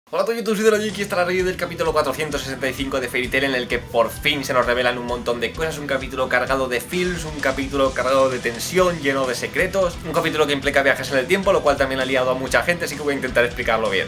Hola a todos YouTube, soy de aquí está la review del capítulo 465 de Fairy Tail, en el que por fin se nos revelan un montón de cosas. Un capítulo cargado de feels, un capítulo cargado de tensión, lleno de secretos, un capítulo que implica viajes en el tiempo, lo cual también ha liado a mucha gente, así que voy a intentar explicarlo bien.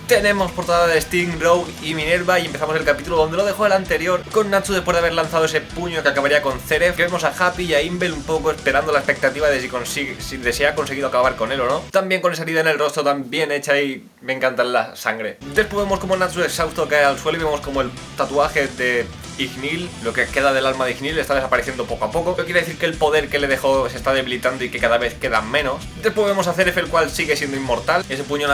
Tenemos portada de Sting, Rogue y Minerva y empezamos el capítulo donde lo dejó el anterior, con Natsu después de haber lanzado ese puño que acabaría con Zeref, que vemos a Happy y a Imbel un poco esperando la expectativa de si se ha conseguido acabar con él o no. También con esa herida en el rostro tan bien hecha y me encanta la sangre. Después vemos como Natsu exhausto cae al suelo y vemos como el tatuaje de Ignil, lo que queda del alma de Ignil, está desapareciendo poco a poco. Eso quiere decir que el poder que le dejó se está debilitando y que cada vez queda menos. Después vemos a Zeref, el cual sigue siendo inmortal. Ese puño no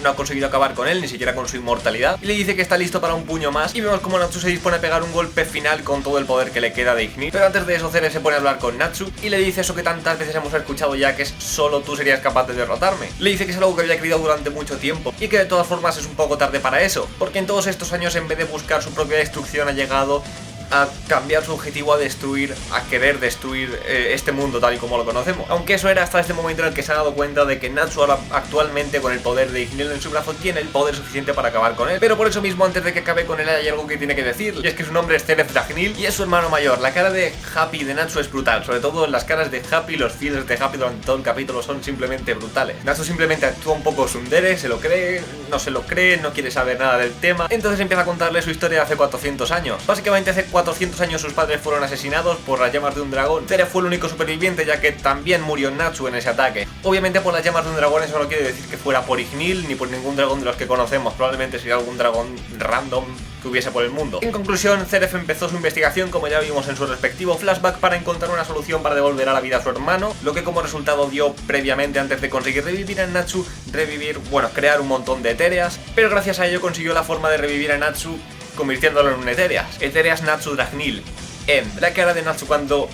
ha conseguido acabar con él, ni siquiera con su inmortalidad. Y le dice que está listo para un puño más. Y vemos como Natsu se dispone a pegar un golpe final con todo el poder que le queda de Ignil. Pero antes de eso, Zeref se pone a hablar con Natsu y le dice eso que tantas veces hemos escuchado ya, que es solo tú serías capaz de derrotarme. Le dice que es algo que había querido durante mucho tiempo y que de todas formas es un poco tarde para eso, porque en todos estos años, en vez de buscar su propia destrucción, ha llegado a cambiar su objetivo a destruir, a querer destruir este mundo tal y como lo conocemos. Aunque eso era hasta este momento en el que se ha dado cuenta de que Natsu ahora, actualmente, con el poder de Ignil en su brazo, tiene el poder suficiente para acabar con él. Pero por eso mismo, antes de que acabe con él, hay algo que tiene que decir, y es que su nombre es Zeref Dagnil y es su hermano mayor. La cara de Happy y de Natsu es brutal, sobre todo las caras de Happy, los feels de Happy durante todo el capítulo son simplemente brutales. Natsu simplemente actúa un poco tsundere, se lo cree, no se lo cree, no quiere saber nada del tema. Entonces empieza a contarle su historia de hace 400 años. Básicamente hace 400 años sus padres fueron asesinados por las llamas de un dragón. Zeref fue el único superviviente, ya que también murió Natsu en ese ataque. Obviamente por las llamas de un dragón eso no quiere decir que fuera por Ignil ni por ningún dragón de los que conocemos. Probablemente sería algún dragón random que hubiese por el mundo. En conclusión, Zeref empezó su investigación, como ya vimos en su respectivo flashback, para encontrar una solución para devolver a la vida a su hermano, lo que como resultado dio previamente, antes de conseguir revivir a Natsu, crear un montón de etéreas, pero gracias a ello consiguió la forma de revivir a Natsu convirtiéndolo en un Etereas Natsu Dagnil. La cara de Natsu cuando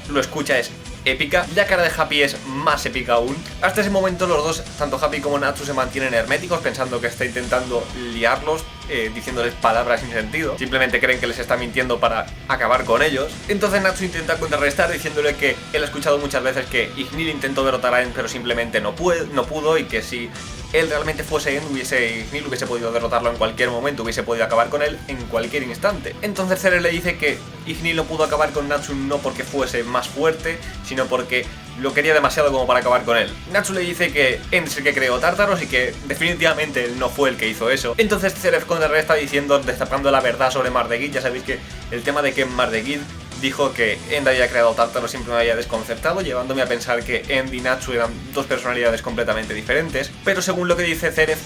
lo escucha es épica, la cara de Happy es más épica aún. Hasta ese momento los dos, tanto Happy como Natsu, se mantienen herméticos, pensando que está intentando liarlos, diciéndoles palabras sin sentido. Simplemente creen que les está mintiendo para acabar con ellos. Entonces Natsu intenta contrarrestar diciéndole que él ha escuchado muchas veces que Ignil intentó derrotar a End, pero simplemente no pudo, y que si él realmente fuese End, Ignil hubiese podido derrotarlo en cualquier momento, hubiese podido acabar con él en cualquier instante. Entonces Zeref le dice que Ignil no pudo acabar con Natsu no porque fuese más fuerte, sino porque lo quería demasiado como para acabar con él. Natsu le dice que End es el que creó Tártaros y que definitivamente él no fue el que hizo eso. Entonces Zeref contrarresta diciendo, destapando la verdad sobre Mardegidd. Ya sabéis que el tema de que Mardegidd dijo que End había creado Tártaros siempre me había desconcertado, llevándome a pensar que End y Natsu eran dos personalidades completamente diferentes. Pero según lo que dice Zeref,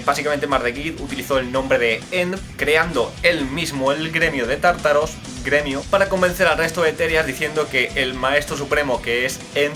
básicamente Mardegidd utilizó el nombre de End, creando él mismo el gremio de Tártaros, para convencer al resto de Etéreas, diciendo que el maestro supremo, que es End,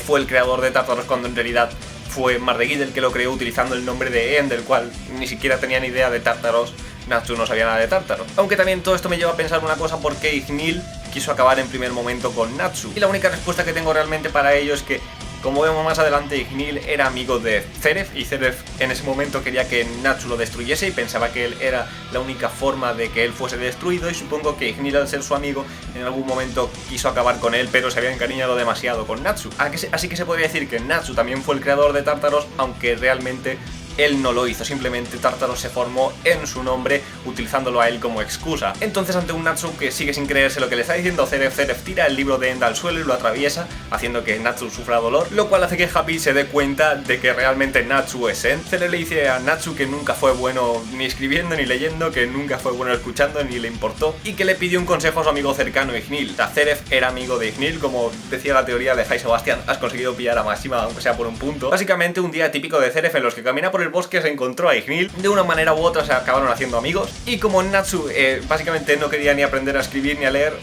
fue el creador de Tártaros, cuando en realidad fue Mardegidd el que lo creó utilizando el nombre de End, del cual ni siquiera tenía ni idea de Tártaros. Natsu no sabía nada de Tártaros. Aunque también todo esto me lleva a pensar una cosa: ¿por qué Ignil quiso acabar en primer momento con Natsu? Y la única respuesta que tengo realmente para ello es que, como vemos más adelante, Ignil era amigo de Zeref, y Zeref en ese momento quería que Natsu lo destruyese y pensaba que él era la única forma de que él fuese destruido, y supongo que Ignil, al ser su amigo, en algún momento quiso acabar con él, pero se había encariñado demasiado con Natsu. Así que se podría decir que Natsu también fue el creador de Tártaros, aunque realmente él no lo hizo, simplemente Tártaros se formó en su nombre, utilizándolo a él como excusa. Entonces, ante un Natsu que sigue sin creerse lo que le está diciendo Zeref, tira el libro de End al suelo y lo atraviesa, haciendo que Natsu sufra dolor, lo cual hace que Happy se dé cuenta de que realmente Natsu es End. Zeref le dice a Natsu que nunca fue bueno ni escribiendo ni leyendo, que nunca fue bueno escuchando ni le importó, y que le pidió un consejo a su amigo cercano Ignil. Zeref era amigo de Ignil, como decía la teoría de Jai Sebastian. Has conseguido pillar a Máxima, aunque sea por un punto. Básicamente un día típico de Zeref, en los que camina por el bosque, se encontró a Ignil. De una manera u otra se acabaron haciendo amigos, y como Natsu básicamente no quería ni aprender a escribir ni a leer,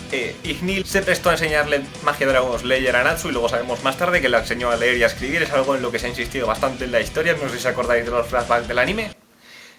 Ignil se prestó a enseñarle magia Dragon Slayer a Natsu, y luego sabemos más tarde que le enseñó a leer y a escribir. Es algo en lo que se ha insistido bastante en la historia. No sé si os acordáis de los flashbacks del anime.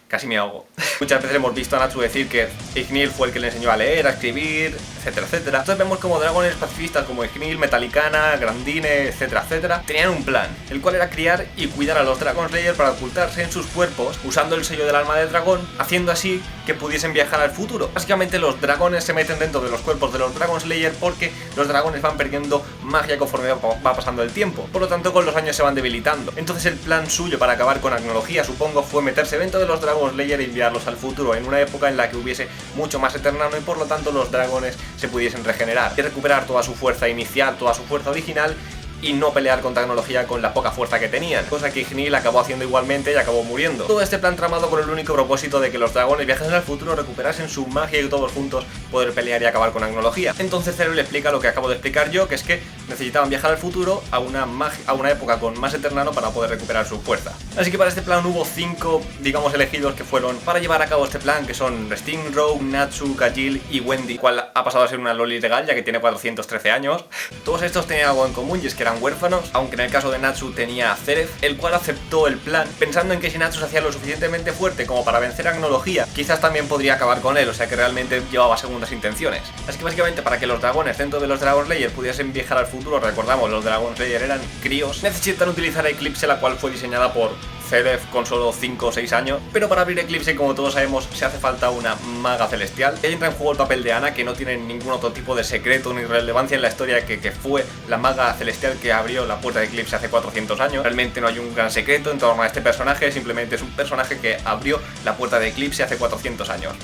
Casi me ahogo. Muchas veces hemos visto a Natsu decir que Ignil fue el que le enseñó a leer, a escribir, etcétera, etcétera. Entonces vemos como dragones pacifistas como Ignil, Metallicana, Grandine, etcétera, etcétera, tenían un plan, el cual era criar y cuidar a los Dragon Slayer para ocultarse en sus cuerpos usando el sello del alma del dragón, haciendo así que pudiesen viajar al futuro. Básicamente los dragones se meten dentro de los cuerpos de los Dragon Slayer porque los dragones van perdiendo magia conforme va pasando el tiempo, por lo tanto con los años se van debilitando. Entonces el plan suyo para acabar con Agnología, supongo, fue meterse dentro de los Dragon Slayer y enviarlos al futuro, en una época en la que hubiese mucho más Eternano y por lo tanto los dragones se pudiesen regenerar y recuperar toda su fuerza inicial, toda su fuerza original, y no pelear con tecnología con la poca fuerza que tenían, cosa que Ignil acabó haciendo igualmente y acabó muriendo. Todo este plan tramado con el único propósito de que los dragones viajasen al futuro, recuperasen su magia y todos juntos poder pelear y acabar con Agnología. Entonces Zero le explica lo que acabo de explicar yo, que es que necesitaban viajar al futuro a una época con más Eternano para poder recuperar su fuerza. Así que para este plan hubo 5, digamos, elegidos que fueron para llevar a cabo este plan, que son Sting, Rogue, Natsu, Kajil y Wendy, cual ha pasado a ser una loli legal ya que tiene 413 años. Todos estos tenían algo en común y es que eran huérfanos, aunque en el caso de Natsu tenía a Zeref, el cual aceptó el plan, pensando en que si Natsu se hacía lo suficientemente fuerte como para vencer a Agnología, quizás también podría acabar con él, o sea que realmente llevaba segundas intenciones. Así que básicamente para que los dragones dentro de los Dragon Slayer pudiesen viajar al futuro, recordamos, los Dragon Slayer eran críos, necesitan utilizar Eclipse, la cual fue diseñada por Zeref con solo 5 o 6 años, pero para abrir Eclipse, como todos sabemos, se hace falta una maga celestial. Y ahí entra en juego el papel de Ana, que no tiene ningún otro tipo de secreto ni relevancia en la historia que fue la maga celestial que abrió la puerta de Eclipse hace 400 años. Realmente no hay un gran secreto en torno a este personaje, simplemente es un personaje que abrió la puerta de Eclipse hace 400 años.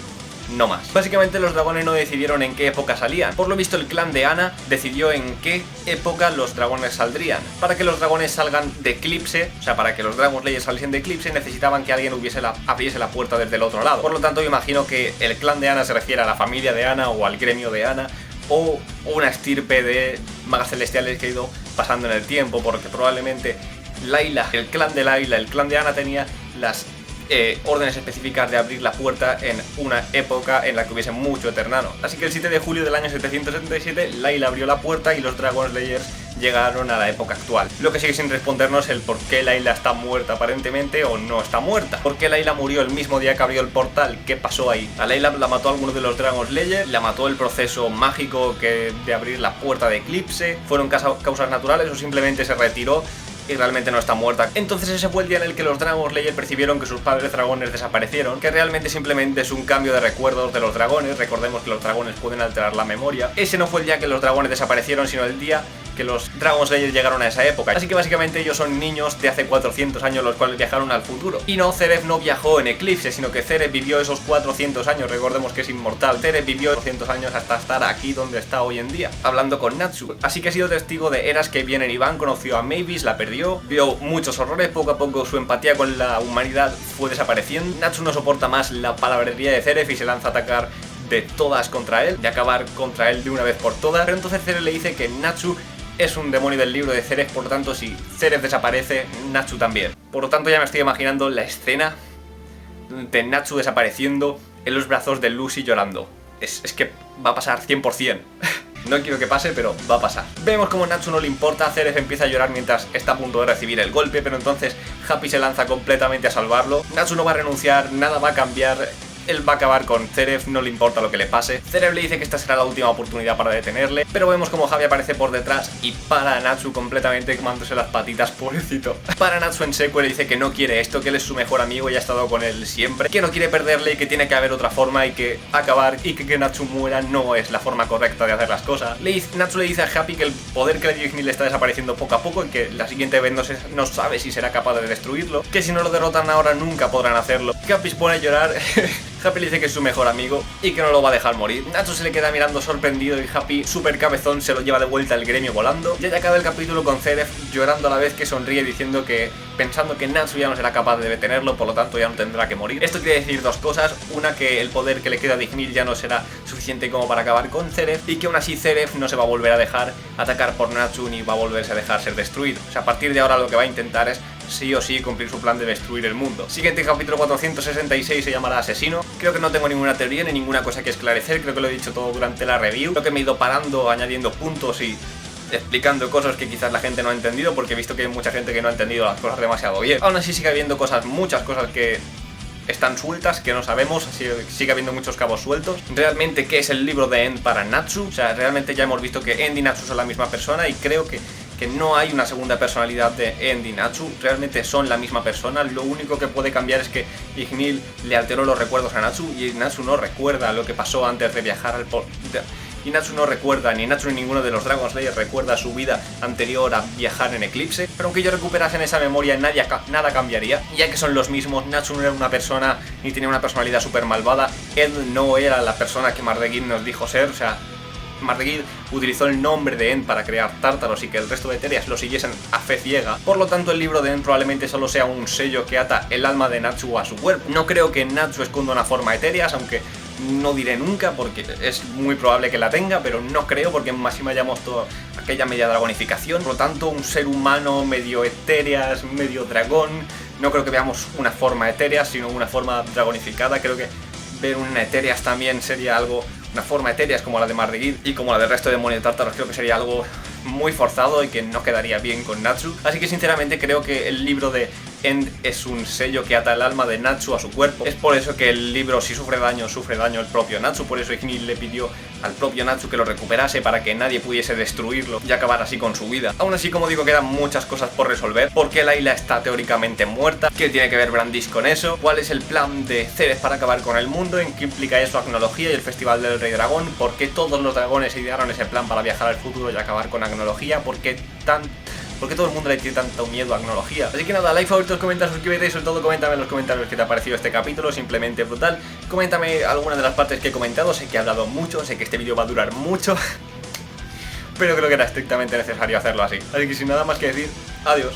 No más. Básicamente los dragones no decidieron en qué época salían. Por lo visto el clan de Ana decidió en qué época los dragones saldrían. Para que los dragones salgan de Eclipse, o sea, para que los Dragon Slayer saliesen de Eclipse, necesitaban que alguien abriese la puerta desde el otro lado. Por lo tanto, yo imagino que el clan de Ana se refiere a la familia de Ana o al gremio de Ana, o una estirpe de magas celestiales que ha ido pasando en el tiempo, porque probablemente Layla, el clan de Layla, el clan de Ana tenía las órdenes específicas de abrir la puerta en una época en la que hubiese mucho Eternano. Así que el 7 de julio del año 777, Layla abrió la puerta y los Dragon Slayers llegaron a la época actual. Lo que sigue sin respondernos es el por qué Layla está muerta aparentemente o no está muerta. ¿Por qué Layla murió el mismo día que abrió el portal? ¿Qué pasó ahí? A Layla la mató alguno de los Dragon Slayers, la mató el proceso mágico de abrir la puerta de Eclipse, ¿fueron causas naturales o simplemente se retiró y realmente no está muerta? Entonces ese fue el día en el que los Dragon Slayer percibieron que sus padres dragones desaparecieron, que realmente simplemente es un cambio de recuerdos de los dragones. Recordemos que los dragones pueden alterar la memoria. Ese no fue el día que los dragones desaparecieron, sino el día que los Dragon Slayer llegaron a esa época. Así que básicamente ellos son niños de hace 400 años los cuales viajaron al futuro. Y no, Zeref no viajó en Eclipse, sino que Zeref vivió esos 400 años. Recordemos que es inmortal. Zeref vivió 400 años hasta estar aquí donde está hoy en día, hablando con Natsu. Así que ha sido testigo de eras que vienen y van, conoció a Mavis, la perdió, vio muchos horrores, poco a poco su empatía con la humanidad fue desapareciendo. Natsu no soporta más la palabrería de Zeref y se lanza a atacar de todas contra él, de acabar contra él de una vez por todas. Pero entonces Zeref le dice que Natsu es un demonio del libro de Zeref, por lo tanto si Zeref desaparece, Natsu también. Por lo tanto ya me estoy imaginando la escena de Natsu desapareciendo en los brazos de Lucy llorando. Es que va a pasar 100%. No quiero que pase, pero va a pasar. Vemos como Natsu no le importa, Zeref empieza a llorar mientras está a punto de recibir el golpe, pero entonces Happy se lanza completamente a salvarlo. Natsu no va a renunciar, nada va a cambiar. Él va a acabar con Zeref, no le importa lo que le pase. Zeref le dice que esta será la última oportunidad para detenerle, pero vemos como Javi aparece por detrás y para a Natsu completamente quemándose las patitas, pobrecito. Para Natsu en seco, le dice que no quiere esto, que él es su mejor amigo y ha estado con él siempre, que no quiere perderle y que tiene que haber otra forma y que acabar y que Natsu muera no es la forma correcta de hacer las cosas. Natsu le dice a Happy que el poder que le dio Ignil está desapareciendo poco a poco y que la siguiente vez no sabe si será capaz de destruirlo, que si no lo derrotan ahora nunca podrán hacerlo. Happy se pone a llorar. Happy le dice que es su mejor amigo y que no lo va a dejar morir. Natsu se le queda mirando sorprendido y Happy, súper cabezón, se lo lleva de vuelta al gremio volando. Ya acaba el capítulo con Zeref llorando a la vez que sonríe, diciendo que pensando que Natsu ya no será capaz de detenerlo, por lo tanto ya no tendrá que morir. Esto quiere decir dos cosas: una, que el poder que le queda de Ignil ya no será suficiente como para acabar con Zeref, y que aún así Zeref no se va a volver a dejar atacar por Natsu ni va a volverse a dejar ser destruido. O sea, a partir de ahora lo que va a intentar es sí o sí cumplir su plan de destruir el mundo. Siguiente capítulo 466 se llamará Asesino. Creo que no tengo ninguna teoría ni ninguna cosa que esclarecer, creo que lo he dicho todo durante la review. Creo que me he ido parando, añadiendo puntos y explicando cosas que quizás la gente no ha entendido, porque he visto que hay mucha gente que no ha entendido las cosas demasiado bien. Aún así sigue habiendo cosas, muchas cosas que están sueltas, que no sabemos, sigue habiendo muchos cabos sueltos. Realmente, ¿qué es el libro de End para Natsu? O sea, realmente ya hemos visto que End y Natsu son la misma persona y creo que no hay una segunda personalidad de End y Natsu, realmente son la misma persona. Lo único que puede cambiar es que Ignil le alteró los recuerdos a Natsu y Natsu no recuerda lo que pasó antes de viajar al y Natsu no recuerda, ni Natsu ni ninguno de los Dragon Slayers recuerda su vida anterior a viajar en Eclipse. Pero aunque ellos recuperasen esa memoria, nada cambiaría, ya que son los mismos. Natsu no era una persona ni tenía una personalidad súper malvada. End no era la persona que Mardegidd nos dijo ser, o sea, Mardegidd utilizó el nombre de End para crear Tártaros y que el resto de Etéreas lo siguiesen a fe ciega. Por lo tanto, el libro de End probablemente solo sea un sello que ata el alma de Natsu a su cuerpo. No creo que Natsu esconda una forma etéreas, aunque no diré nunca porque es muy probable que la tenga, pero no creo porque en Máxima llamamos toda aquella media dragonificación. Por lo tanto, un ser humano medio etéreas, medio dragón. No creo que veamos una forma etérea, sino una forma dragonificada. Creo que ver una etéreas también sería algo, una forma etéreas como la de Mardegidd y como la del resto de demonios tártaros, creo que sería algo muy forzado y que no quedaría bien con Natsu. Así que sinceramente creo que el libro de End es un sello que ata el alma de Natsu a su cuerpo. Es por eso que el libro, si sufre daño el propio Natsu. Por eso Ignil le pidió al propio Natsu que lo recuperase para que nadie pudiese destruirlo y acabar así con su vida. Aún así, como digo, quedan muchas cosas por resolver. ¿Por qué Layla está teóricamente muerta? ¿Qué tiene que ver Brandish con eso? ¿Cuál es el plan de Ceres para acabar con el mundo? ¿En qué implica eso Agnología y el Festival del Rey Dragón? ¿Por qué todos los dragones idearon ese plan para viajar al futuro y acabar con Agnología? ¿Por qué todo el mundo le tiene tanto miedo a Agnología? Así que nada, like, favoritos, comenta, suscríbete y sobre todo coméntame en los comentarios qué te ha parecido este capítulo, simplemente brutal. Coméntame alguna de las partes que he comentado, sé que he hablado mucho, sé que este vídeo va a durar mucho, pero creo que era estrictamente necesario hacerlo así. Así que sin nada más que decir, adiós.